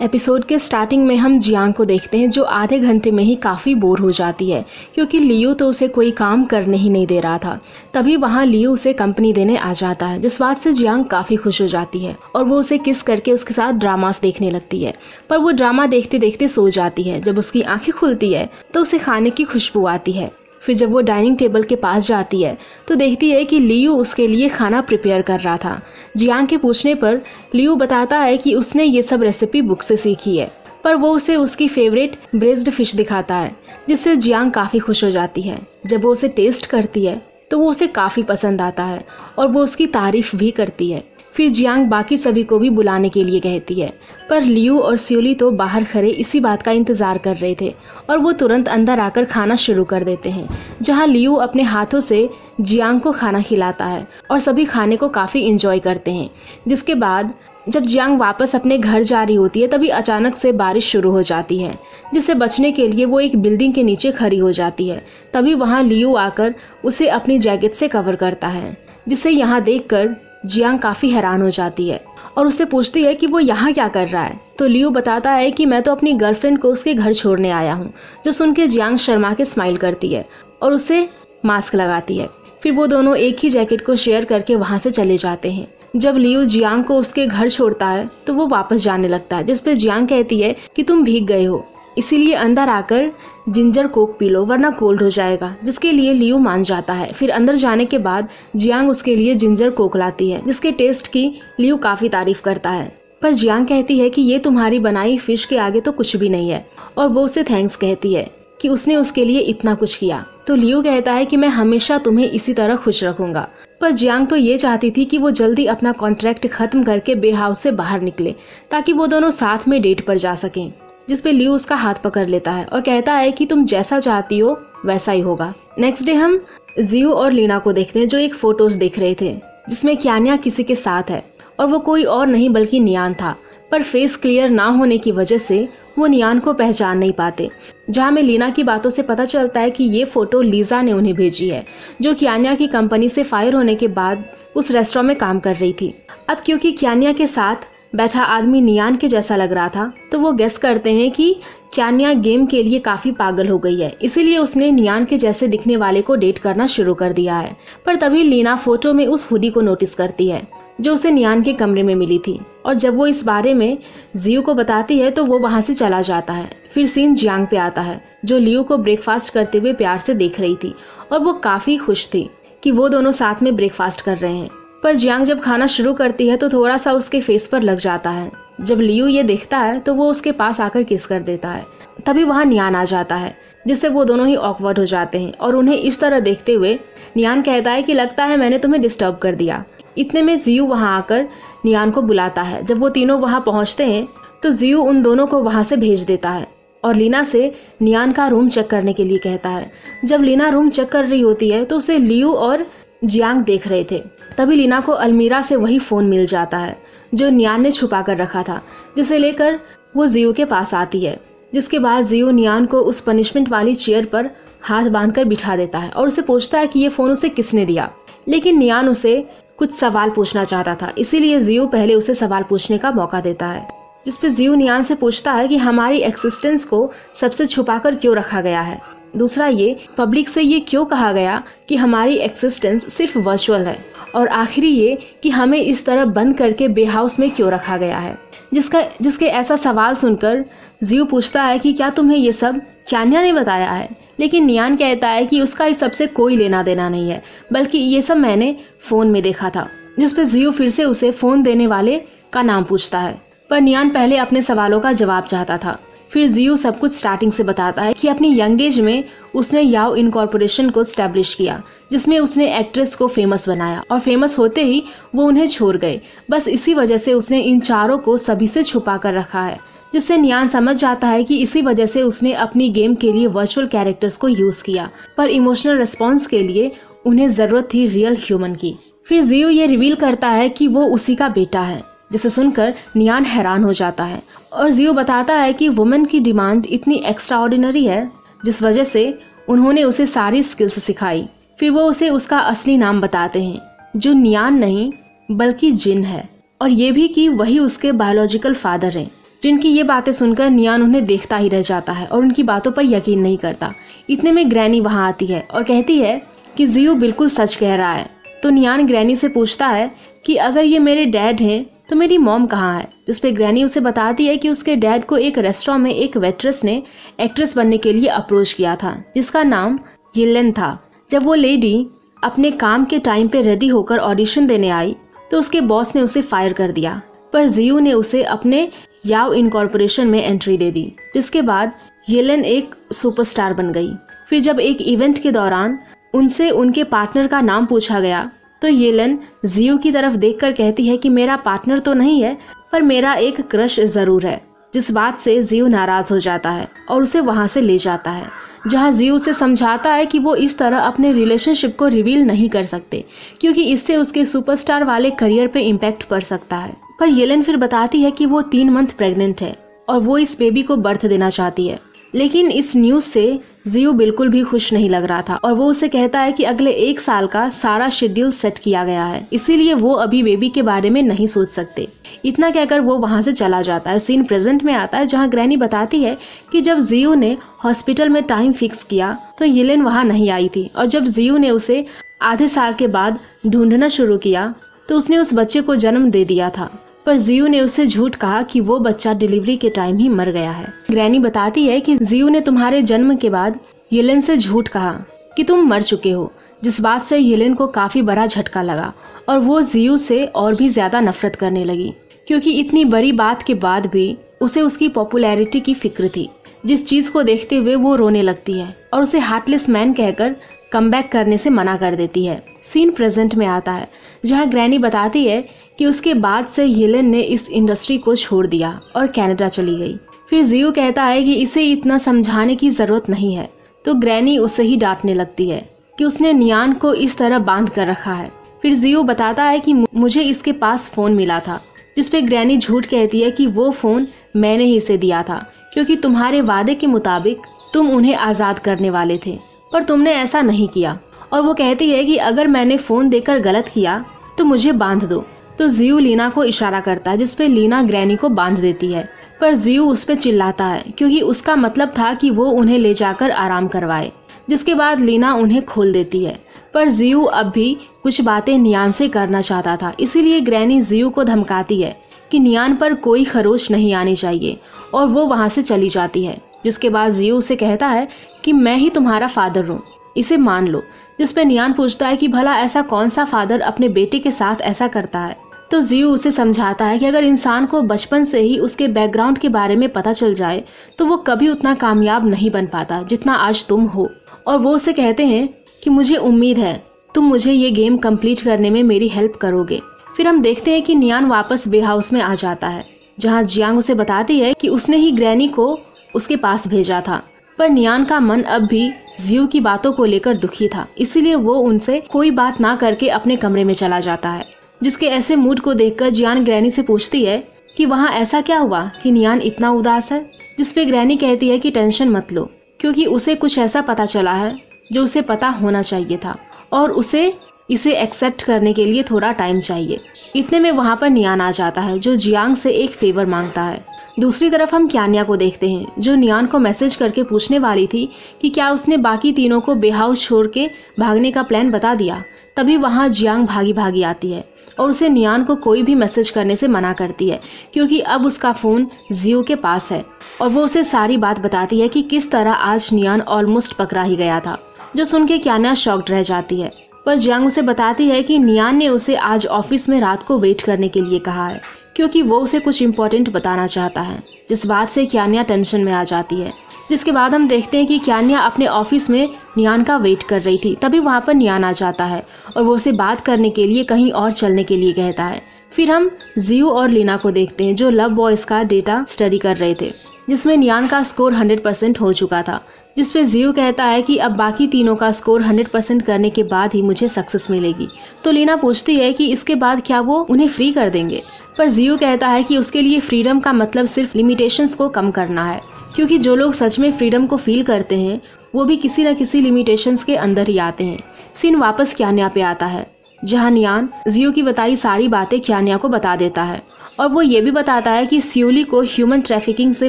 Episode के starting में हम जियांग को देखते हैं जो आधे घंटे में ही काफ़ी बोर हो जाती है क्योंकि लियू तो उसे कोई काम करने ही नहीं दे रहा था। तभी वहाँ लियू उसे कंपनी देने आ जाता है, जिस बात से जियांग काफ़ी खुश हो जाती है और वो उसे किस करके उसके साथ ड्रामास देखने लगती है। पर वो ड्रामा देखते देखते सो जाती है। जब उसकी आंखें खुलती है तो उसे खाने की खुशबू आती है। फिर जब वो डाइनिंग टेबल के पास जाती है तो देखती है कि लियू उसके लिए खाना प्रिपेयर कर रहा था। जियांग के पूछने पर लियू बताता है कि उसने ये सब रेसिपी बुक से सीखी है, पर वो उसे उसकी फेवरेट ब्रेस्ड फिश दिखाता है, जिससे जियांग काफ़ी खुश हो जाती है। जब वो उसे टेस्ट करती है तो वो उसे काफ़ी पसंद आता है और वो उसकी तारीफ भी करती है। फिर जियांग बाकी सभी को भी बुलाने के लिए कहती है, पर लियू और स्यूली तो बाहर खड़े इसी बात का इंतज़ार कर रहे थे और वो तुरंत अंदर आकर खाना शुरू कर देते हैं, जहां लियू अपने हाथों से जियांग को खाना खिलाता है और सभी खाने को काफ़ी इंजॉय करते हैं। जिसके बाद जब जियांग वापस अपने घर जा रही होती है तभी अचानक से बारिश शुरू हो जाती है, जिससे बचने के लिए वो एक बिल्डिंग के नीचे खड़ी हो जाती है। तभी वहाँ लियू आकर उसे अपनी जैकेट से कवर करता है, जिसे यहाँ देखकर जियांग काफ़ी हैरान हो जाती है और उससे पूछती है कि वो यहाँ क्या कर रहा है। तो लियू बताता है कि मैं तो अपनी गर्लफ्रेंड को उसके घर छोड़ने आया हूँ। जो सुन के जियांग शर्मा के स्माइल करती है और उसे मास्क लगाती है। फिर वो दोनों एक ही जैकेट को शेयर करके वहाँ से चले जाते हैं। जब लियू जियांग को उसके घर छोड़ता है तो वो वापस जाने लगता है, जिस पे जियांग कहती है कि तुम भीग गए हो, इसीलिए अंदर आकर जिंजर कोक पी लो वरना कोल्ड हो जाएगा, जिसके लिए लियू मान जाता है। फिर अंदर जाने के बाद जियांग उसके लिए जिंजर कोक लाती है, जिसके टेस्ट की लियू काफ़ी तारीफ करता है। पर जियांग कहती है कि ये तुम्हारी बनाई फिश के आगे तो कुछ भी नहीं है और वो उसे थैंक्स कहती है कि उसने उसके लिए इतना कुछ किया। तो लियू कहता है कि मैं हमेशा तुम्हें इसी तरह खुश रखूंगा। पर जियांग तो ये चाहती थी कि वो जल्दी अपना कॉन्ट्रैक्ट खत्म करके बे हाउस से बाहर निकले ताकि वो दोनों साथ में डेट पर जा सकें, जिस पे लियू उसका हाथ पकड़ लेता है और कहता है कि तुम जैसा चाहती हो वैसा ही होगा। नेक्स्ट डे हम जियू और लीना को देखते हैं जो एक फोटोज देख रहे थे जिसमें क्यान्या किसी के साथ है और वो कोई और नहीं बल्कि नियान था। पर फेस क्लियर ना होने की वजह से वो नियान को पहचान नहीं पाते, जहाँ में लीना की बातों से पता चलता है कि ये फोटो लीजा ने उन्हें भेजी है, जो क्यान्या की कंपनी से फायर होने के बाद उस रेस्टोरेंट में काम कर रही थी। अब क्योंकि क्यान्या के साथ बैठा आदमी नियान के जैसा लग रहा था तो वो गेस करते हैं कि क्यान्या गेम के लिए काफ़ी पागल हो गई है, इसीलिए उसने नियान के जैसे दिखने वाले को डेट करना शुरू कर दिया है। पर तभी लीना फोटो में उस हुडी को नोटिस करती है जो उसे नियान के कमरे में मिली थी और जब वो इस बारे में जियू को बताती है तो वो वहाँ से चला जाता है। फिर सीन जियांग पे आता है जो लियू को ब्रेकफास्ट करते हुए प्यार से देख रही थी और वो काफ़ी खुश थी कि वो दोनों साथ में ब्रेकफास्ट कर रहे हैं। पर जियांग जब खाना शुरू करती है तो थोड़ा सा उसके फेस पर लग जाता है। जब लियू ये देखता है तो वो उसके पास आकर किस कर देता है। तभी वहाँ नियान आ जाता है, जिससे वो दोनों ही ऑकवर्ड हो जाते हैं और उन्हें इस तरह देखते हुए नियान कहता है कि लगता है मैंने तुम्हें डिस्टर्ब कर दिया। इतने में जियू वहाँ आकर नियान को बुलाता है। जब वो तीनों वहाँ पहुँचते हैं तो जियू उन दोनों को वहाँ से भेज देता है और लीना से नियान का रूम चेक करने के लिए कहता है। जब लीना रूम चेक कर रही होती है तो उसे लियू और जियांग देख रहे थे। तभी लीना को अलमीरा से वही फ़ोन मिल जाता है जो नियान ने छुपा कर रखा था, जिसे लेकर वो जियू के पास आती है। जिसके बाद जियू नियान को उस पनिशमेंट वाली चेयर पर हाथ बांधकर बिठा देता है और उसे पूछता है कि ये फ़ोन उसे किसने दिया। लेकिन नियान उसे कुछ सवाल पूछना चाहता था, इसीलिए जियू पहले उसे सवाल पूछने का मौका देता है, जिस पे जियू नियान से पूछता है कि हमारी एक्सिस्टेंस को सबसे छुपाकर क्यों रखा गया है। दूसरा ये पब्लिक से ये क्यों कहा गया कि हमारी एक्सिस्टेंस सिर्फ वर्चुअल है। और आखिरी ये कि हमें इस तरह बंद करके बे हाउस में क्यों रखा गया है। जिसके ऐसा सवाल सुनकर जियू पूछता है कि क्या तुम्हें ये सब क्यान्या ने बताया है। लेकिन नियान कहता है कि उसका इस सबसे कोई लेना देना नहीं है, बल्कि ये सब मैंने फ़ोन में देखा था। जिस पे जियू फिर से उसे फ़ोन देने वाले का नाम पूछता है, पर नियान पहले अपने सवालों का जवाब चाहता था। फिर जियू सब कुछ स्टार्टिंग से बताता है कि अपनी यंग एज में उसने याओ इनकॉर्पोरेशन को स्टैब्लिश किया, जिसमें उसने एक्ट्रेस को फेमस बनाया और फेमस होते ही वो उन्हें छोड़ गए। बस इसी वजह से उसने इन चारों को सभी से छुपा कर रखा है, जिससे नियान समझ जाता है कि इसी वजह से उसने अपनी गेम के लिए वर्चुअल कैरेक्टर्स को यूज़ किया, पर इमोशनल रिस्पॉन्स के लिए उन्हें ज़रूरत थी रियल ह्यूमन की। फिर जियू ये रिवील करता है कि वो उसी का बेटा है, जिसे सुनकर नियान हैरान हो जाता है और जियू बताता है कि वुमेन की डिमांड इतनी एक्स्ट्राऑर्डिनरी है जिस वजह से उन्होंने उसे सारी स्किल्स सिखाई। फिर वो उसे उसका असली नाम बताते हैं जो नियान नहीं बल्कि जिन है, और ये भी कि वही उसके बायोलॉजिकल फादर हैं, जिनकी ये बातें सुनकर नियान उन्हें देखता ही रह जाता है और उनकी बातों पर यकीन नहीं करता। इतने में ग्रैनी वहाँ आती है और कहती है कि जियो बिल्कुल सच कह रहा है। तो नियान ग्रैनी से पूछता है कि अगर ये मेरे डैड हैं तो मेरी मॉम कहाँ है, जिस पे ग्रैनी उसे बताती है कि उसके डैड को एक रेस्टोरेंट में एक वेट्रेस ने एक्ट्रेस बनने के लिए अप्रोच किया था जिसका नाम येलेन था। जब वो लेडी अपने काम के टाइम पे रेडी होकर ऑडिशन देने आई तो उसके बॉस ने उसे फायर कर दिया, पर जियो ने उसे अपने याओ इनकॉर्पोरेशन में एंट्री दे दी, जिसके बाद येलेन एक सुपरस्टार बन गई। फिर जब एक इवेंट के दौरान उनसे उनके पार्टनर का नाम पूछा गया तो येलेन जियो की तरफ देखकर कहती है कि मेरा पार्टनर तो नहीं है पर मेरा एक क्रश जरूर है, जिस बात से जियो नाराज हो जाता है और उसे वहां से ले जाता है, जहां जियो उसे समझाता है कि वो इस तरह अपने रिलेशनशिप को रिवील नहीं कर सकते क्योंकि इससे उसके सुपरस्टार वाले करियर पे इम्पैक्ट पड़ सकता है। पर येलेन फिर बताती है कि वो 3 मंथ प्रेग्नेंट है और वो इस बेबी को बर्थ देना चाहती है। लेकिन इस न्यूज से जियो बिल्कुल भी खुश नहीं लग रहा था और वो उसे कहता है कि अगले 1 साल का सारा शेड्यूल सेट किया गया है, इसीलिए वो अभी बेबी के बारे में नहीं सोच सकते। इतना कहकर वो वहां से चला जाता है। सीन प्रेजेंट में आता है जहां ग्रैनी बताती है कि जब जियो ने हॉस्पिटल में टाइम फिक्स किया तो येलेन वहां नहीं आई थी और जब जियो ने उसे आधे साल के बाद ढूंढना शुरू किया तो उसने उस बच्चे को जन्म दे दिया था, पर जियो ने उससे झूठ कहा कि वो बच्चा डिलीवरी के टाइम ही मर गया है। ग्रैनी बताती है कि जियो ने तुम्हारे जन्म के बाद येलेन से झूठ कहा कि तुम मर चुके हो, जिस बात से येलेन को काफी बड़ा झटका लगा और वो जियो से और भी ज्यादा नफरत करने लगी क्योंकि इतनी बड़ी बात के बाद भी उसे उसकी पॉपुलैरिटी की फिक्र थी, जिस चीज को देखते हुए वो रोने लगती है और उसे हार्टलेस मैन कहकर कमबैक करने से मना कर देती है। सीन प्रेजेंट में आता है जहां ग्रैनी बताती है कि उसके बाद से येलेन ने इस इंडस्ट्री को छोड़ दिया और कनाडा चली गई। फिर जियो कहता है कि इसे इतना समझाने की जरूरत नहीं है, तो ग्रैनी उसे ही डांटने लगती है कि उसने नियान को इस तरह बांध कर रखा है। फिर जियो बताता है कि मुझे इसके पास फोन मिला था, जिस पे ग्रैनी झूठ कहती है कि वो फोन मैंने ही इसे दिया था क्योंकि तुम्हारे वादे के मुताबिक तुम उन्हें आज़ाद करने वाले थे, पर तुमने ऐसा नहीं किया। और वो कहती है कि अगर मैंने फोन देकर गलत किया तो मुझे बांध दो। तो जियो लीना को इशारा करता है, जिसपे लीना ग्रैनी को बांध देती है, पर जियो उस पे चिल्लाता है क्योंकि उसका मतलब था कि वो उन्हें ले जाकर आराम करवाए, जिसके बाद लीना उन्हें खोल देती है। पर जियो अब भी कुछ बातें नियान से करना चाहता था, इसीलिए ग्रैनी जियो को धमकाती है कि नियान पर कोई खरोच नहीं आनी चाहिए और वो वहाँ से चली जाती है। जिसके बाद जियो उसे कहता है कि मैं ही तुम्हारा फादर हूँ, इसे मान लो। जिस पे नियान पूछता है कि भला ऐसा कौन सा फादर अपने बेटे के साथ ऐसा करता है। तो जियो उसे समझाता है कि अगर इंसान को बचपन से ही उसके बैकग्राउंड के बारे में पता चल जाए तो वो कभी उतना कामयाब नहीं बन पाता जितना आज तुम हो। और वो उसे कहते हैं कि मुझे उम्मीद है तुम मुझे ये गेम कंप्लीट करने में मेरी हेल्प करोगे। फिर हम देखते हैं कि नियान वापस बे हाउस में आ जाता है, जहाँ जियांग उसे बताती है कि उसने ही ग्रैनी को उसके पास भेजा था। पर नियान का मन अब भी जियो की बातों को लेकर दुखी था, इसीलिए वो उनसे कोई बात ना करके अपने कमरे में चला जाता है। जिसके ऐसे मूड को देखकर जियान ग्रैनी से पूछती है कि वहाँ ऐसा क्या हुआ कि नियान इतना उदास है। जिसपे ग्रैनी कहती है कि टेंशन मत लो क्योंकि उसे कुछ ऐसा पता चला है जो उसे पता होना चाहिए था और उसे इसे एक्सेप्ट करने के लिए थोड़ा टाइम चाहिए। इतने में वहाँ पर नियान आ जाता है जो जियांग से एक फेवर मांगता है। दूसरी तरफ हम क्यान्या को देखते हैं जो नियान को मैसेज करके पूछने वाली थी कि क्या उसने बाकी तीनों को बे हाउस छोड़ के भागने का प्लान बता दिया। तभी वहाँ जियांग भागी भागी आती है और उसे नियान को कोई भी मैसेज करने से मना करती है क्योंकि अब उसका फ़ोन जियो के पास है और वो उसे सारी बात बताती है कि किस तरह आज नियान ऑलमोस्ट पकड़ा ही गया था। जो सुन के क्यान्या शॉक्ड रह जाती है, पर जियांग उसे बताती है कि नियान ने उसे आज ऑफिस में रात को वेट करने के लिए कहा है क्योंकि वो उसे कुछ इम्पोर्टेंट बताना चाहता है, जिस बात से क्यान्या टेंशन में आ जाती है। जिसके बाद हम देखते हैं कि क्यान्या अपने ऑफिस में नियान का वेट कर रही थी। तभी वहाँ पर नियान आ जाता है और वो उसे बात करने के लिए कहीं और चलने के लिए कहता है। फिर हम जियो और लीना को देखते हैं जो लव बॉयज का डेटा स्टडी कर रहे थे, जिसमें नियान का स्कोर 100% हो चुका था। जिसपे जियो कहता है कि अब बाकी तीनों का स्कोर 100% करने के बाद ही मुझे सक्सेस मिलेगी। तो लीना पूछती है कि इसके बाद क्या वो उन्हें फ्री कर देंगे, पर जियो कहता है कि उसके लिए फ्रीडम का मतलब सिर्फ लिमिटेशंस को कम करना है, क्योंकि जो लोग सच में फ्रीडम को फील करते हैं वो भी किसी न किसी लिमिटेशंस के अंदर ही आते हैं। सीन वापस क्यान्या पे आता है जहाँ नियान जियो की बताई सारी बातें क्यान्या को बता देता है और वो ये भी बताता है कि सियोली को ह्यूमन ट्रैफिकिंग से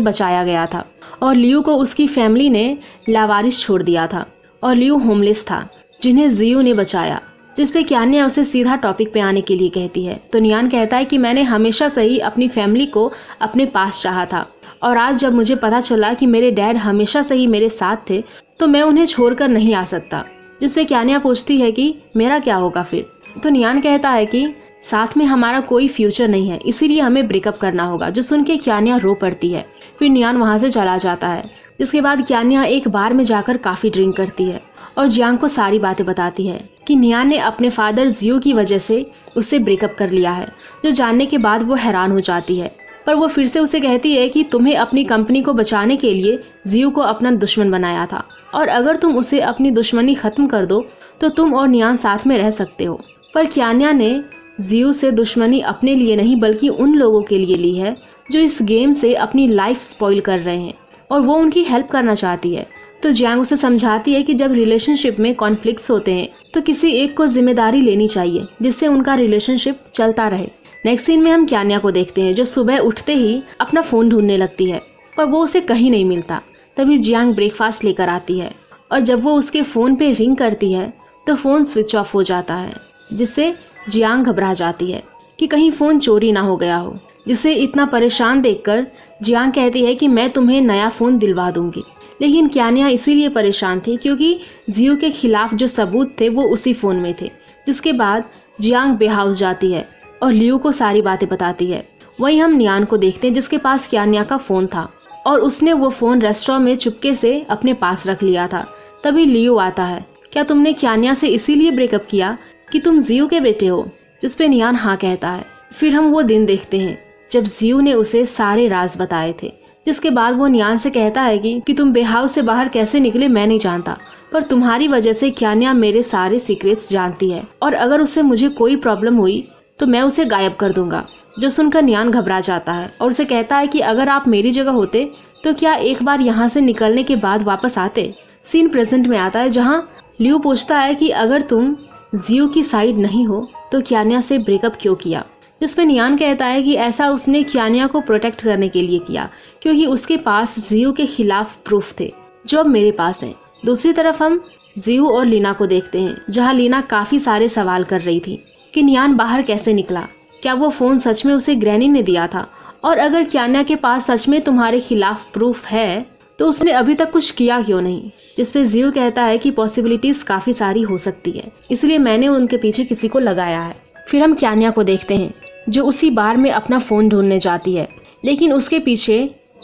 बचाया गया था और लियू को उसकी फैमिली ने लावारिस छोड़ दिया था और लियू होमलेस था जिन्हें जियू ने बचाया। जिस पे क्यान्या उसे सीधा टॉपिक पे आने के लिए कहती है। तो नियान कहता है कि मैंने हमेशा से ही अपनी फैमिली को अपने पास चाहा था और आज जब मुझे पता चला कि मेरे डैड हमेशा से ही मेरे साथ थे तो मैं उन्हें छोड़कर नहीं आ सकता। जिस पे क्यान्या पूछती है कि मेरा क्या होगा फिर। तो नियान कहता है कि साथ में हमारा कोई फ्यूचर नहीं है, इसीलिए हमें ब्रेकअप करना होगा। जो सुन के क्यान्या रो पड़ती है। फिर नियान वहाँ से चला जाता है। जिसके बाद क्यान्या एक बार में जाकर काफ़ी ड्रिंक करती है और जियांग को सारी बातें बताती है कि नियान ने अपने फादर जियो की वजह से उससे ब्रेकअप कर लिया है। जो जानने के बाद वो हैरान हो जाती है, पर वो फिर से उसे कहती है कि तुम्हें अपनी कंपनी को बचाने के लिए जियो को अपना दुश्मन बनाया था और अगर तुम उसे अपनी दुश्मनी खत्म कर दो तो तुम और नियान साथ में रह सकते हो। पर क्यान्या ने जियो से दुश्मनी अपने लिए नहीं बल्कि उन लोगों के लिए ली है जो इस गेम से अपनी लाइफ स्पॉइल कर रहे हैं और वो उनकी हेल्प करना चाहती है। तो जियांग उसे समझाती है कि जब रिलेशनशिप में कॉन्फ्लिक्ट्स होते हैं तो किसी एक को जिम्मेदारी लेनी चाहिए जिससे उनका रिलेशनशिप चलता रहे। नेक्स्ट सीन में हम क्यान्या को देखते हैं जो सुबह उठते ही अपना फ़ोन ढूंढने लगती है पर वो उसे कहीं नहीं मिलता। तभी जियांग ब्रेकफास्ट लेकर आती है और जब वो उसके फ़ोन पे रिंग करती है तो फ़ोन स्विच ऑफ हो जाता है जिससे जियांग घबरा जाती है कि कहीं फ़ोन चोरी ना हो गया हो। जिसे इतना परेशान देखकर जियांग कहती है कि मैं तुम्हें नया फ़ोन दिलवा दूंगी। लेकिन क्यान्या इसीलिए परेशान थी क्योंकि जियो के खिलाफ जो सबूत थे वो उसी फ़ोन में थे। जिसके बाद जियांग बेहाउस जाती है और लियू को सारी बातें बताती है। वहीं हम नियान को देखते हैं जिसके पास क्यान्या का फ़ोन था और उसने वो फ़ोन रेस्टोरेंट में चुपके से अपने पास रख लिया था। तभी लियू आता है, क्या तुमने क्यान्या से इसीलिए ब्रेकअप किया कि तुम जियो के बेटे हो? जिस पे नियान हाँ कहता है। फिर हम वो दिन देखते हैं जब जियो ने उसे सारे राज बताए थे। जिसके बाद वो नियान से कहता है कि तुम बेहाउस से बाहर कैसे निकले मैं नहीं जानता, पर तुम्हारी वजह से क्यान्या मेरे सारे सीक्रेट्स जानती है और अगर उससे मुझे कोई प्रॉब्लम हुई तो मैं उसे गायब कर दूंगा। जो सुनकर नियान घबरा जाता है और उसे कहता है कि अगर आप मेरी जगह होते तो क्या एक बार यहाँ से निकलने के बाद वापस आते। सीन प्रेजेंट में आता है जहाँ लियू पूछता है कि अगर तुम जियो की साइड नहीं हो तो क्यान्या से ब्रेकअप क्यों किया। जिसमें नियान कहता है कि ऐसा उसने क्यान्या को प्रोटेक्ट करने के लिए किया क्योंकि उसके पास जियो के खिलाफ प्रूफ थे जो अब मेरे पास है। दूसरी तरफ हम जियो और लीना को देखते हैं जहाँ लीना काफ़ी सारे सवाल कर रही थी कि नियान बाहर कैसे निकला, क्या वो फ़ोन सच में उसे ग्रैनी ने दिया था और अगर क्यान्या के पास सच में तुम्हारे खिलाफ प्रूफ है तो उसने अभी तक कुछ किया क्यों नहीं। जिसपे जियो कहता है कि पॉसिबिलिटीज़ काफ़ी सारी हो सकती है इसलिए मैंने उनके पीछे किसी को लगाया है। फिर हम क्यान्या को देखते हैं जो उसी बार में अपना फ़ोन ढूंढने जाती है लेकिन उसके पीछे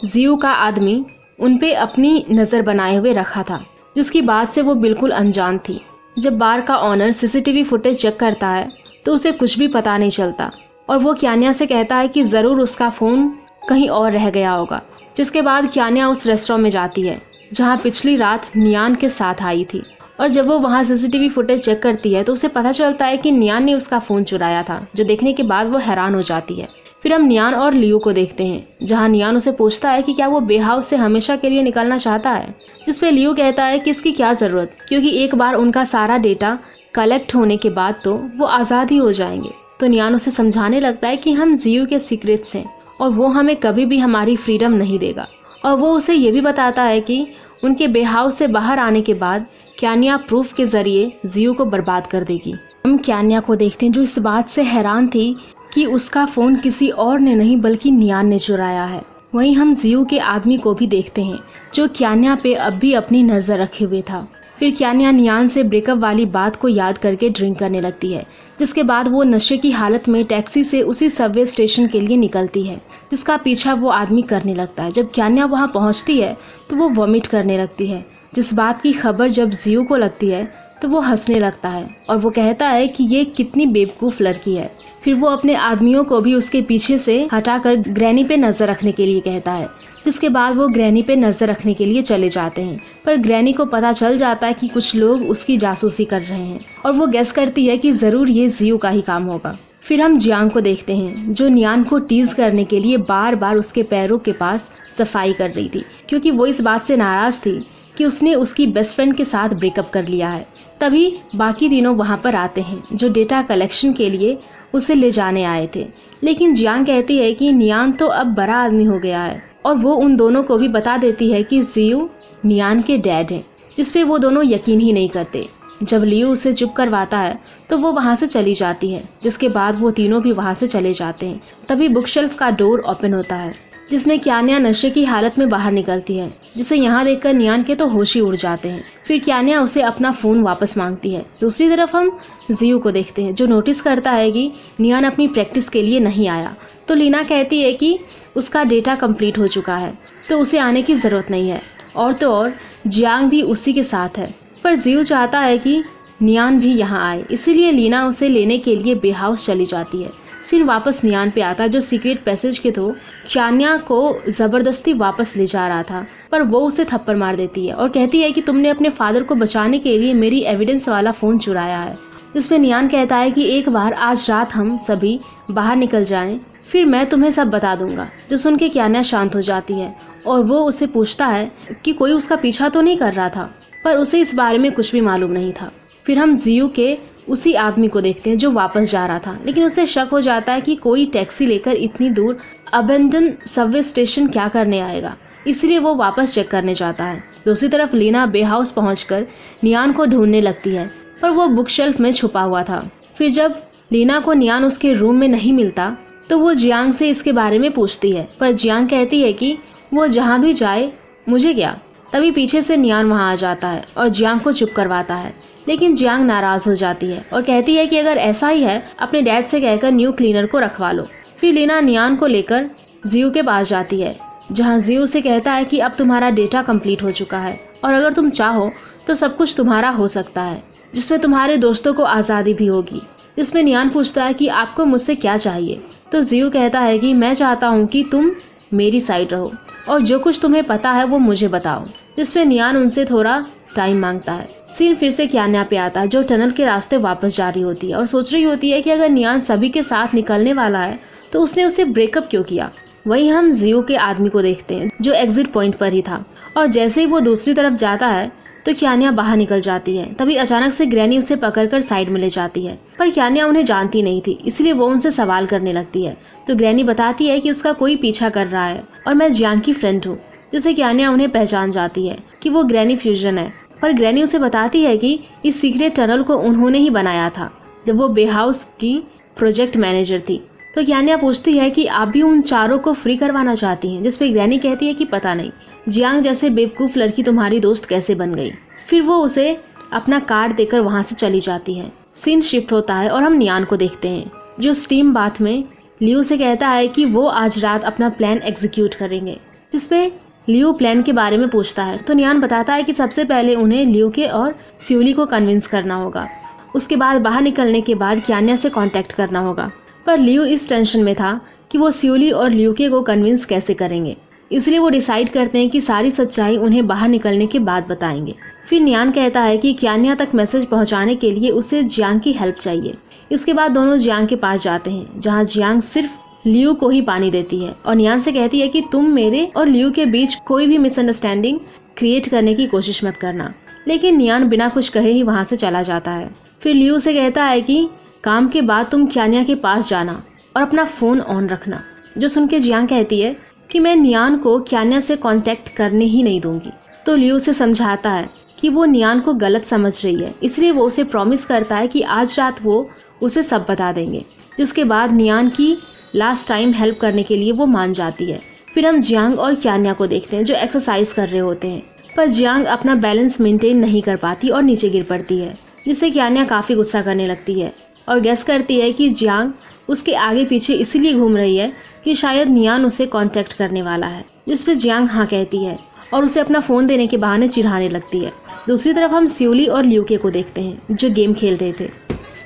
जियो का आदमी उन पे अपनी नज़र बनाए हुए रखा था जिसकी बात से वो बिल्कुल अनजान थी। जब बार का ऑनर सीसीटीवी फुटेज चेक करता है तो उसे कुछ भी पता नहीं चलता और वो क्यान्या से कहता है कि ज़रूर उसका फ़ोन कहीं और रह गया होगा। जिसके बाद क्यान्या उस रेस्टोरेंट में जाती है जहाँ पिछली रात नियान के साथ आई थी और जब वो वहाँ सीसीटीवी फुटेज चेक करती है तो उसे पता चलता है कि नियान ने उसका फ़ोन चुराया था। जो देखने के बाद वो हैरान हो जाती है। फिर हम नियान और लियू को देखते हैं जहाँ नियान उसे पूछता है कि क्या वो बेहाउस से हमेशा के लिए निकलना चाहता है। जिस पे लियू कहता है कि इसकी क्या ज़रूरत क्योंकि एक बार उनका सारा डेटा कलेक्ट होने के बाद तो वो आज़ाद ही हो जाएंगे। तो नियान उसे समझाने लगता है कि हम जियो के सीक्रेट्स हैं और वो हमें कभी भी हमारी फ्रीडम नहीं देगा और वो उसे ये भी बताता है कि उनके बेहाउस से बाहर आने के बाद क्यान्या प्रूफ के ज़रिए जियो को बर्बाद कर देगी। हम क्यान्या को देखते हैं जो इस बात से हैरान थी कि उसका फ़ोन किसी और ने नहीं बल्कि नियान ने चुराया है। वहीं हम जियो के आदमी को भी देखते हैं जो क्यान्या पे अब भी अपनी नज़र रखे हुए था। फिर क्यान्या नियान से ब्रेकअप वाली बात को याद करके ड्रिंक करने लगती है जिसके बाद वो नशे की हालत में टैक्सी से उसी सबवे स्टेशन के लिए निकलती है जिसका पीछा वो आदमी करने लगता है। जब क्यान्या वहाँ पहुँचती है तो वो वॉमिट करने लगती है। जिस बात की खबर जब जियो को लगती है तो वो हंसने लगता है और वो कहता है कि ये कितनी बेवकूफ़ लड़की है। फिर वो अपने आदमियों को भी उसके पीछे से हटाकर ग्रैनी पे नज़र रखने के लिए कहता है। जिसके बाद वो ग्रैनी पे नज़र रखने के लिए चले जाते हैं पर ग्रैनी को पता चल जाता है कि कुछ लोग उसकी जासूसी कर रहे हैं और वो गेस करती है कि ज़रूर ये जियो का ही काम होगा। फिर हम जियांग को देखते हैं जो नियान को टीज करने के लिए बार बार उसके पैरों के पास सफाई कर रही थी क्योंकि वो इस बात से नाराज़ थी कि उसने उसकी बेस्ट फ्रेंड के साथ ब्रेकअप कर लिया है। तभी बाकी तीनों वहाँ पर आते हैं जो डेटा कलेक्शन के लिए उसे ले जाने आए थे। लेकिन जियांग कहती है कि नियान तो अब बड़ा आदमी हो गया है, और वो उन दोनों को भी बता देती है कि जियू नियान के डैड हैं, जिसपे वो दोनों यकीन ही नहीं करते। जब लियू उसे चुप करवाता है तो वो वहाँ से चली जाती है, जिसके बाद वो तीनों भी वहाँ से चले जाते हैं। तभी बुक शेल्फ का डोर ओपन होता है, जिसमें क्यान्या नशे की हालत में बाहर निकलती है, जिसे यहाँ देखकर नियान के तो होश ही उड़ जाते हैं। फिर क्यान्या उसे अपना फ़ोन वापस मांगती है। दूसरी तरफ हम जियू को देखते हैं, जो नोटिस करता है कि नियान अपनी प्रैक्टिस के लिए नहीं आया। तो लीना कहती है कि उसका डेटा कंप्लीट हो चुका है, तो उसे आने की ज़रूरत नहीं है। और तो और जियांग भी उसी के साथ है, पर जियू चाहता है कि नियान भी यहाँ आए, इसीलिए लीना उसे लेने के लिए बे हाउस चली जाती है। सीन वापस नियान पे आता है, जो सीक्रेट पैसेज के थ्रू क्यान्या को ज़बरदस्ती वापस ले जा रहा था, पर वो उसे थप्पड़ मार देती है और कहती है कि तुमने अपने फादर को बचाने के लिए मेरी एविडेंस वाला फ़ोन चुराया है। जिसमें नियान कहता है कि एक बार आज रात हम सभी बाहर निकल जाएं, फिर मैं तुम्हें सब बता दूंगा। जो सुन के क्यान्या शांत हो जाती है और वो उसे पूछता है कि कोई उसका पीछा तो नहीं कर रहा था, पर उसे इस बारे में कुछ भी मालूम नहीं था। फिर हम जियू के उसी आदमी को देखते हैं जो वापस जा रहा था, लेकिन उसे शक हो जाता है कि कोई टैक्सी लेकर इतनी दूर अबेंडन सबवे स्टेशन क्या करने आएगा, इसलिए वो वापस चेक करने जाता है। दूसरी तरफ लीना बे हाउस पहुंचकर नियान को ढूंढने लगती है, पर वो बुक शेल्फ में छुपा हुआ था। फिर जब लीना को नियान उसके रूम में नहीं मिलता तो वो जियांग से इसके बारे में पूछती है, पर जियांग कहती है कि वो जहाँ भी जाए मुझे क्या। तभी पीछे से नियान वहाँ आ जाता है और जियांग को चुप करवाता है, लेकिन जियांग नाराज़ हो जाती है और कहती है कि अगर ऐसा ही है अपने डैड से कहकर न्यू क्लीनर को रखवा लो। फिर लीना नियान को लेकर जियू के पास जाती है, जहाँ जियू से कहता है कि अब तुम्हारा डेटा कंप्लीट हो चुका है और अगर तुम चाहो तो सब कुछ तुम्हारा हो सकता है, जिसमें तुम्हारे दोस्तों को आज़ादी भी होगी। जिसमें नियान पूछता है कि आपको मुझसे क्या चाहिए, तो जियू कहता है कि मैं चाहता हूँ कि तुम मेरी साइड रहो और जो कुछ तुम्हें पता है वो मुझे बताओ। जिसमें नियान उनसे थोड़ा टाइम मांगता है। सीन फिर से क्यान्या पे आता है, जो टनल के रास्ते वापस जा रही होती है और सोच रही होती है कि अगर नियान सभी के साथ निकलने वाला है तो उसने उसे ब्रेकअप क्यों किया। वहीं हम जियू के आदमी को देखते हैं, जो एग्जिट पॉइंट पर ही था, और जैसे ही वो दूसरी तरफ जाता है तो क्यान्या बाहर निकल जाती है। तभी अचानक से ग्रैनी उसे पकड़कर साइड में ले जाती है, पर क्यान्या उन्हें जानती नहीं थी, इसलिए वो उनसे सवाल करने लगती है। तो ग्रैनी बताती है कि उसका कोई पीछा कर रहा है और मैं जियांग की फ्रेंड हूँ। जिससे क्यान्या उन्हें पहचान जाती है कि वो ग्रैनी फ्यूजन है, पर ग्रैनी उसे बताती है कि इस सीक्रेट टनल को उन्होंने ही बनाया था जब वो बे हाउस की प्रोजेक्ट मैनेजर थी। तो क्यान्या पूछती है कि आप भी उन चारों को फ्री करवाना चाहती हैं, जिसपे ग्रैनी कहती है कि पता नहीं जियांग जैसे बेवकूफ़ लड़की तुम्हारी दोस्त कैसे बन गई। फिर वो उसे अपना कार्ड देकर वहाँ से चली जाती है। सीन शिफ्ट होता है और हम नियान को देखते हैं, जो स्टीम बाथ में लियू से कहता है कि वो आज रात अपना प्लान एग्जीक्यूट करेंगे। जिसपे लियू प्लान के बारे में पूछता है, तो नियान बताता है कि सबसे पहले उन्हें लियू के और सियोली को कन्विंस करना होगा, उसके बाद बाहर निकलने के बाद क्यान्या से कांटेक्ट करना होगा। पर लियू इस टेंशन में था कि वो सियोली और लियूके को कन्विंस कैसे करेंगे, इसलिए वो डिसाइड करते हैं कि सारी सच्चाई उन्हें बाहर निकलने के बाद बताएंगे। फिर नियान कहता है कि क्यान्या तक मैसेज पहुंचाने के लिए उसे जियांग की हेल्प चाहिए। इसके बाद दोनों जियांग के पास जाते हैं, जहां जियांग सिर्फ लियू को ही पानी देती है और नियान से कहती है कि तुम मेरे और लियू के बीच कोई भी मिसअंडरस्टैंडिंग क्रिएट करने की कोशिश मत करना। लेकिन नियान बिना कुछ कहे ही वहाँ से चला जाता है। फिर लियू से कहता है कि काम के बाद तुम क्यान्या के पास जाना और अपना फ़ोन ऑन रखना। जो सुन के जियांग कहती है कि मैं नियान को क्यान्या से कांटेक्ट करने ही नहीं दूंगी। तो लियू से समझाता है कि वो नियान को गलत समझ रही है, इसलिए वो उसे प्रॉमिस करता है कि आज रात वो उसे सब बता देंगे। जिसके बाद नियान की लास्ट टाइम हेल्प करने के लिए वो मान जाती है। फिर हम जियांग और क्यान्या को देखते हैं, जो एक्सरसाइज कर रहे होते हैं, पर जियांग अपना बैलेंस मेंटेन नहीं कर पाती और नीचे गिर पड़ती है, जिससे क्यान्या काफ़ी गुस्सा करने लगती है और गेस करती है कि जियांग उसके आगे पीछे इसलिए घूम रही है कि शायद नियान उसे कांटेक्ट करने वाला है। जिस पे जियांग हाँ कहती है और उसे अपना फ़ोन देने के बहाने चिढ़ाने लगती है। दूसरी तरफ हम सियोली और लियूके को देखते हैं, जो गेम खेल रहे थे।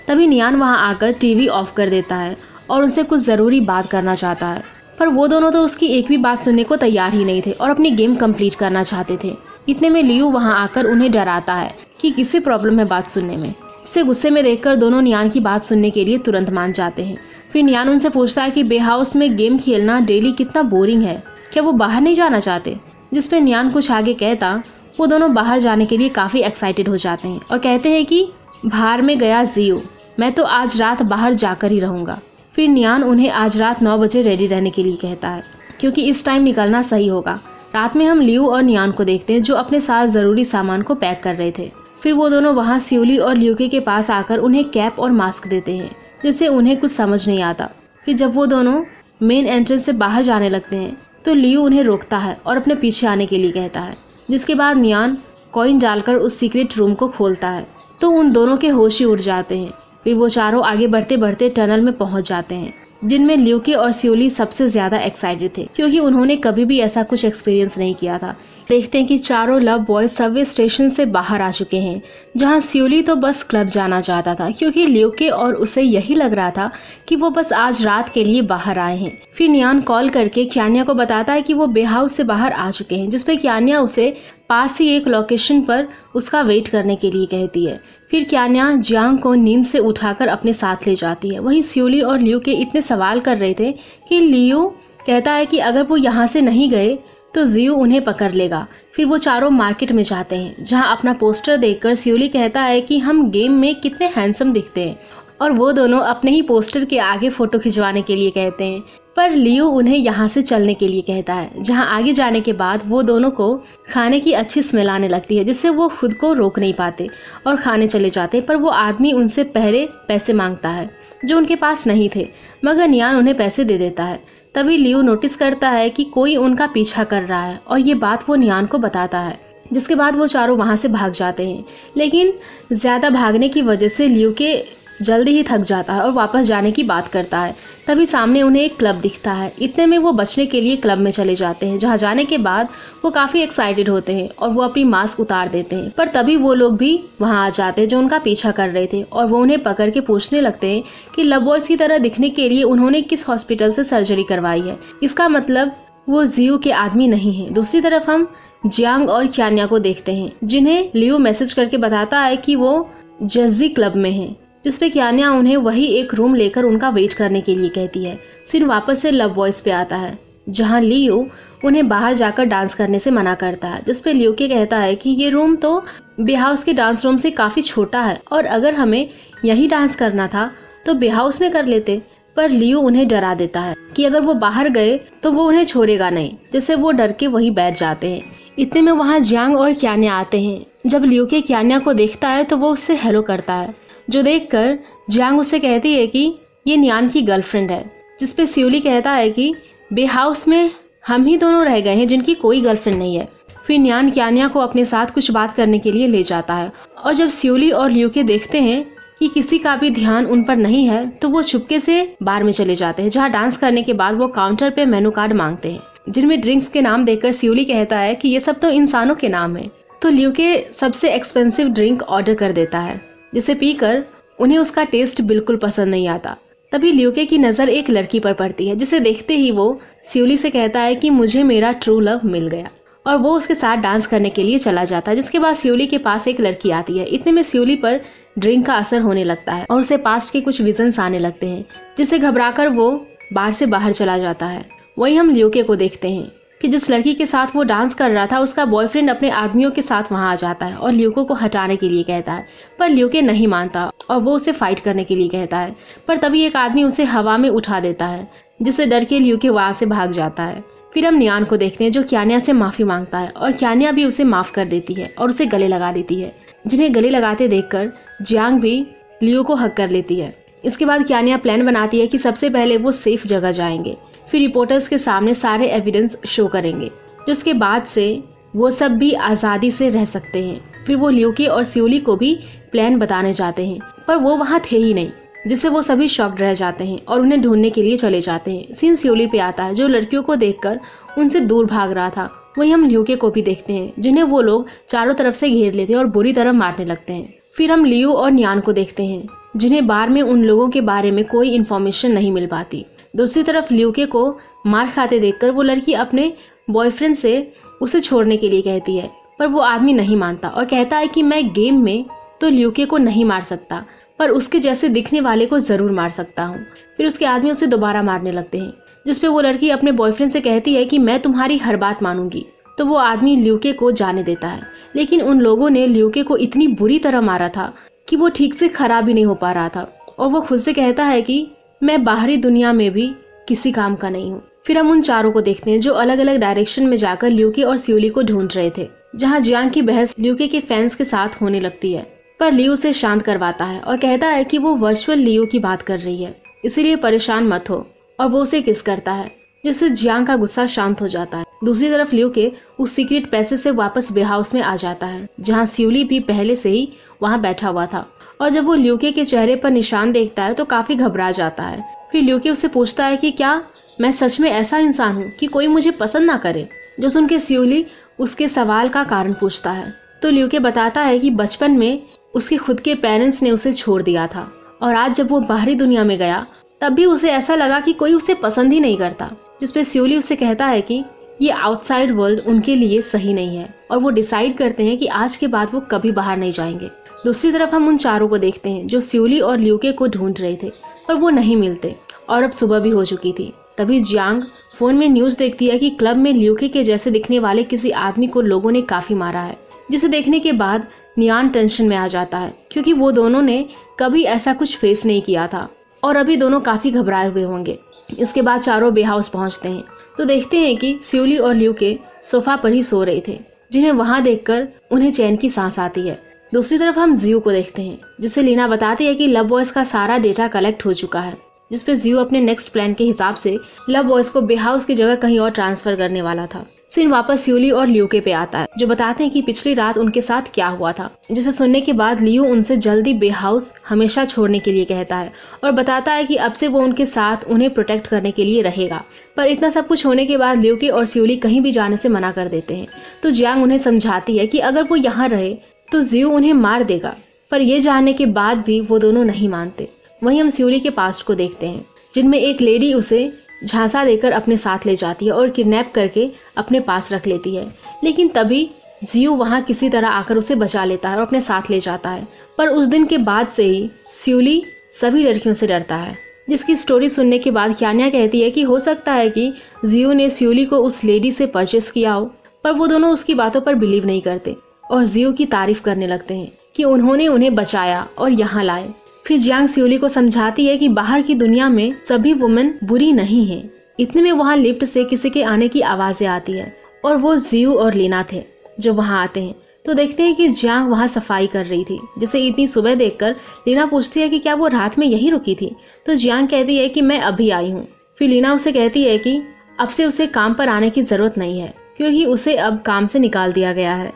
तभी नियान वहाँ आकर टीवी ऑफ कर देता है और उनसे कुछ ज़रूरी बात करना चाहता है, पर वो दोनों तो उसकी एक भी बात सुनने को तैयार ही नहीं थे और अपनी गेम कंप्लीट करना चाहते थे। इतने में लियू वहाँ आकर उन्हें डराता है कि किसी प्रॉब्लम है बात सुनने में। इसे गुस्से में देखकर दोनों नियान की बात सुनने के लिए तुरंत मान जाते हैं। फिर नियान उनसे पूछता है कि बे हाउस में गेम खेलना डेली कितना बोरिंग है, क्या वो बाहर नहीं जाना चाहते। जिस पे नियान कुछ आगे कहता, वो दोनों बाहर जाने के लिए काफ़ी एक्साइटेड हो जाते हैं और कहते हैं कि बाहर में गया जियू मैं तो आज रात बाहर जाकर ही रहूंगा। फिर नियान उन्हें आज रात 9 बजे रेडी रहने के लिए कहता है, क्योंकि इस टाइम निकलना सही होगा। रात में हम लियू और नियान को देखते हैं जो अपने साथ ज़रूरी सामान को पैक कर रहे थे। फिर वो दोनों वहाँ सियोली और ल्यूके के पास आकर उन्हें कैप और मास्क देते हैं, जिससे उन्हें कुछ समझ नहीं आता। फिर जब वो दोनों मेन एंट्रेंस से बाहर जाने लगते हैं तो लियू उन्हें रोकता है और अपने पीछे आने के लिए कहता है, जिसके बाद नियान कॉइन डालकर उस सीक्रेट रूम को खोलता है तो उन दोनों के होश ही उड़ जाते हैं। फिर वो चारों आगे बढ़ते बढ़ते टनल में पहुंच जाते हैं, जिनमें ल्यूके और सियोली सबसे ज्यादा एक्साइटेड थे, क्योंकि उन्होंने कभी भी ऐसा कुछ एक्सपीरियंस नहीं किया था। देखते हैं कि चारों लव बॉयज सबवे स्टेशन से बाहर आ चुके हैं, जहां सियोली तो बस क्लब जाना चाहता था, क्योंकि ल्यूके और उसे यही लग रहा था कि वो बस आज रात के लिए बाहर आए हैं। फिर नियान कॉल करके क्यान्या को बताता है कि वो बे हाउस से बाहर आ चुके हैं, जिसपे क्यान्या उसे पास ही एक लोकेशन पर उसका वेट करने के लिए कहती है। फिर क्यान्या जियांग को नींद से उठाकर अपने साथ ले जाती है। वहीं सियोली और ल्यूके इतने सवाल कर रहे थे कि लियू कहता है कि अगर वो यहाँ से नहीं गए तो जियू उन्हें पकड़ लेगा। फिर वो चारों मार्केट में जाते हैं, जहाँ अपना पोस्टर देखकर सियोली कहता है कि हम गेम में कितने हैंडसम दिखते हैं, और वो दोनों अपने ही पोस्टर के आगे फोटो खिंचवाने के लिए कहते हैं। पर लियू उन्हें यहाँ से चलने के लिए कहता है, जहाँ आगे जाने के बाद वो दोनों को खाने की अच्छी स्मेल आने लगती है, जिससे वो खुद को रोक नहीं पाते और खाने चले जाते। पर वो आदमी उनसे पहले पैसे मांगता है जो उनके पास नहीं थे, मगर नियान उन्हें पैसे दे देता है। तभी लियू नोटिस करता है कि कोई उनका पीछा कर रहा है, और ये बात वो नियान को बताता है, जिसके बाद वो चारों वहाँ से भाग जाते हैं। लेकिन ज़्यादा भागने की वजह से लियू के जल्दी ही थक जाता है और वापस जाने की बात करता है। तभी सामने उन्हें एक क्लब दिखता है। इतने में वो बचने के लिए क्लब में चले जाते हैं, जहाँ जाने के बाद वो काफ़ी एक्साइटेड होते हैं और वो अपनी मास्क उतार देते हैं। पर तभी वो लोग भी वहाँ आ जाते हैं जो उनका पीछा कर रहे थे, और वो उन्हें पकड़ के पूछने लगते हैं कि लव बॉयज की तरह दिखने के लिए उन्होंने किस हॉस्पिटल से सर्जरी करवाई है। इसका मतलब वो जियू के आदमी नहीं है। दूसरी तरफ हम जियांग और क्यान्या को देखते हैं, जिन्हें लियू मैसेज करके बताता है कि वो जज्जी क्लब में है, जिसपे क्यान्या उन्हें वही एक रूम लेकर उनका वेट करने के लिए कहती है। सीन वापस से लव बॉयज पे आता है, जहां लियू उन्हें बाहर जाकर डांस करने से मना करता है, जिसपे ल्यूके कहता है कि ये रूम तो बे हाउस के डांस रूम से काफी छोटा है, और अगर हमें यही डांस करना था तो बे हाउस में कर लेते। पर लियू उन्हें डरा देता है कि अगर वो बाहर गए तो वो उन्हें छोड़ेगा नहीं, जिससे वो डर के वहीं बैठ जाते हैं। इतने में वहाँ जियांग और क्यान्या आते हैं। जब ल्यूके क्यान्या को देखता है तो वो उससे हेलो करता है, जो देखकर जियांग उससे कहती है कि ये नियान की गर्लफ्रेंड है, जिसपे सियोली कहता है कि बे हाउस में हम ही दोनों रह गए हैं जिनकी कोई गर्लफ्रेंड नहीं है। फिर नियान क्यान्या को अपने साथ कुछ बात करने के लिए ले जाता है, और जब सियोली और ल्यूके देखते हैं कि किसी का भी ध्यान उन पर नहीं है तो वो चुपके से बार में चले जाते हैं, जहाँ डांस करने के बाद वो काउंटर पे मेनू कार्ड मांगते हैं, जिनमें ड्रिंक्स के नाम देखकर सियोली कहता है कि ये सब तो इंसानों के नाम है। तो ल्यूके सबसे एक्सपेंसिव ड्रिंक ऑर्डर कर देता है, जिसे पीकर उन्हें उसका टेस्ट बिल्कुल पसंद नहीं आता। तभी ल्यूके की नज़र एक लड़की पर पड़ती है, जिसे देखते ही वो सियोली से कहता है कि मुझे मेरा ट्रू लव मिल गया, और वो उसके साथ डांस करने के लिए चला जाता है। जिसके बाद सियोली के पास एक लड़की आती है। इतने में सियोली पर ड्रिंक का असर होने लगता है और उसे पास्ट के कुछ विजन्स आने लगते हैं, जिससे घबराकर वो बार से बाहर चला जाता है। वहीं हम ल्यूके को देखते हैं कि जिस लड़की के साथ वो डांस कर रहा था उसका बॉयफ्रेंड अपने आदमियों के साथ वहां आ जाता है और ल्यूके को हटाने के लिए कहता है, पर ल्यूके नहीं मानता और वो उसे फाइट करने के लिए कहता है। पर तभी एक आदमी उसे हवा में उठा देता है, जिससे डर के ल्यूके वहां से भाग जाता है। फिर हम नियान को देखते हैं जो क्यान्या से माफी मांगता है, और क्यान्या भी उसे माफ कर देती है और उसे गले लगा देती है, जिन्हें गले लगाते देखकर जियांग भी लियू को हक कर लेती है। इसके बाद क्यान्या प्लान बनाती है कि सबसे पहले वो सेफ जगह जाएंगे, फिर रिपोर्टर्स के सामने सारे एविडेंस शो करेंगे, जिसके बाद से वो सब भी आज़ादी से रह सकते हैं। फिर वो ल्यूके और सियोली को भी प्लान बताने जाते हैं, पर वो वहाँ थे ही नहीं, जिससे वो सभी शॉक्ड रह जाते हैं और उन्हें ढूंढने के लिए चले जाते हैं। सीन सियोली पे आता है, जो लड़कियों को देखकर उनसे दूर भाग रहा था। वहीं हम ल्यूके को भी देखते हैं, जिन्हें वो लोग चारों तरफ से घेर लेते हैं और बुरी तरह मारने लगते हैं। फिर हम लियू और नियान को देखते हैं, जिन्हें बार में उन लोगों के बारे में कोई इन्फॉर्मेशन नहीं मिल पाती। दूसरी तरफ ल्यूके को मार खाते देखकर वो लड़की अपने बॉयफ्रेंड से उसे छोड़ने के लिए कहती है, पर वो आदमी नहीं मानता और कहता है कि मैं गेम में तो ल्यूके को नहीं मार सकता, पर उसके जैसे दिखने वाले को जरूर मार सकता हूँ। फिर उसके आदमी उसे दोबारा मारने लगते हैं, जिसपे वो लड़की अपने बॉयफ्रेंड से कहती है कि मैं तुम्हारी हर बात मानूंगी। तो वो आदमी ल्यूके को जाने देता है, लेकिन उन लोगों ने ल्यूके को इतनी बुरी तरह मारा था कि वो ठीक से खड़ा भी नहीं हो पा रहा था और वो खुद से कहता है कि मैं बाहरी दुनिया में भी किसी काम का नहीं हूँ। फिर हम उन चारों को देखते हैं जो अलग अलग डायरेक्शन में जाकर ल्यूके और सियोली को ढूंढ रहे थे, जहाँ जियांग की बहस ल्यूके के फैंस के साथ होने लगती है। पर लियू उसे शांत करवाता है और कहता है कि वो वर्चुअल लियू की बात कर रही है, इसीलिए परेशान मत हो, और वो उसे किस करता है, जिससे जियांग का गुस्सा शांत हो जाता है। दूसरी तरफ ल्यूके उस सीक्रेट पैसे से वापस बे हाउस में आ जाता है, जहाँ सियोली भी पहले से ही वहाँ बैठा हुआ था, और जब वो ल्यूके के चेहरे पर निशान देखता है तो काफी घबरा जाता है। फिर ल्यूके उससे पूछता है कि क्या मैं सच में ऐसा इंसान हूँ कि कोई मुझे पसंद ना करे, जो सुन के सियोली उसके सवाल का कारण पूछता है। तो ल्यूके बताता है कि बचपन में उसके खुद के पेरेंट्स ने उसे छोड़ दिया था, और आज जब वो बाहरी दुनिया में गया तब भी उसे ऐसा लगा कि कोई उसे पसंद ही नहीं करता, जिसपे सियोली उसे कहता है कि ये आउटसाइड वर्ल्ड उनके लिए सही नहीं है, और वो डिसाइड करते हैं कि आज के बाद वो कभी बाहर नहीं जाएंगे। दूसरी तरफ हम उन चारों को देखते हैं जो सियोली और ल्यूके को ढूंढ रहे थे, पर वो नहीं मिलते, और अब सुबह भी हो चुकी थी। तभी जियांग फोन में न्यूज़ देखती है कि क्लब में ल्यूके के जैसे दिखने वाले किसी आदमी को लोगों ने काफी मारा है, जिसे देखने के बाद नियान टेंशन में आ जाता है, क्योंकि वो दोनों ने कभी ऐसा कुछ फेस नहीं किया था और अभी दोनों काफी घबराए हुए होंगे। इसके बाद चारों बे हाउस पहुंचते हैं तो देखते हैं कि सियोली और ल्यूके सोफा पर ही सो रहे थे, जिन्हें वहां देखकर उन्हें चैन की सांस आती है। दूसरी तरफ हम जियो को देखते हैं, जिसे लीना बताती है कि लव बॉयज का सारा डेटा कलेक्ट हो चुका है, जिसपे जियो अपने नेक्स्ट प्लान के हिसाब से लव बॉयज को बे हाउस की जगह कहीं और ट्रांसफर करने वाला था। सीन वापस सियोली और ल्यूके पे आता है, जो बताते हैं कि पिछली रात उनके साथ क्या हुआ था, जिसे सुनने के बाद लियू उनसे जल्दी बे हाउस हमेशा छोड़ने के लिए कहता है और बताता है कि अब से वो उनके साथ उन्हें प्रोटेक्ट करने के लिए रहेगा। पर इतना सब कुछ होने के बाद ल्यूके और सियोली कहीं भी जाने से मना कर देते हैं, तो जियांग उन्हें समझाती है कि अगर वो यहाँ रहे तो जियो उन्हें मार देगा, पर ये जानने के बाद भी वो दोनों नहीं मानते। वहीं हम सियोली के पास्ट को देखते हैं, जिनमें एक लेडी उसे झांसा देकर अपने साथ ले जाती है और किडनैप करके अपने पास रख लेती है, लेकिन तभी जियो वहां किसी तरह आकर उसे बचा लेता है और अपने साथ ले जाता है। पर उस दिन के बाद से ही सियोली सभी लड़कियों से डरता है, जिसकी स्टोरी सुनने के बाद ख्यानिया कहती है कि हो सकता है कि जियो ने सियोली को उस लेडी से परचेस किया हो, पर वो दोनों उसकी बातों पर बिलीव नहीं करते और जियो की तारीफ करने लगते हैं कि उन्होंने उन्हें बचाया और यहाँ लाए। फिर जियांग सियोली को समझाती है कि बाहर की दुनिया में सभी वुमेन बुरी नहीं है। इतने में वहाँ लिफ्ट से किसी के आने की आवाजें आती है और वो जियो और लीना थे जो वहाँ आते हैं। तो देखते हैं कि जियांग वहाँ सफाई कर रही थी, जिसे इतनी सुबह देखकर लीना पूछती है कि क्या वो रात में यहीं रुकी थी। तो जियांग कहती है कि मैं अभी आई हूँ। फिर लीना उसे कहती है कि अब से उसे काम पर आने की जरूरत नहीं है, क्योंकि उसे अब काम से निकाल दिया गया है।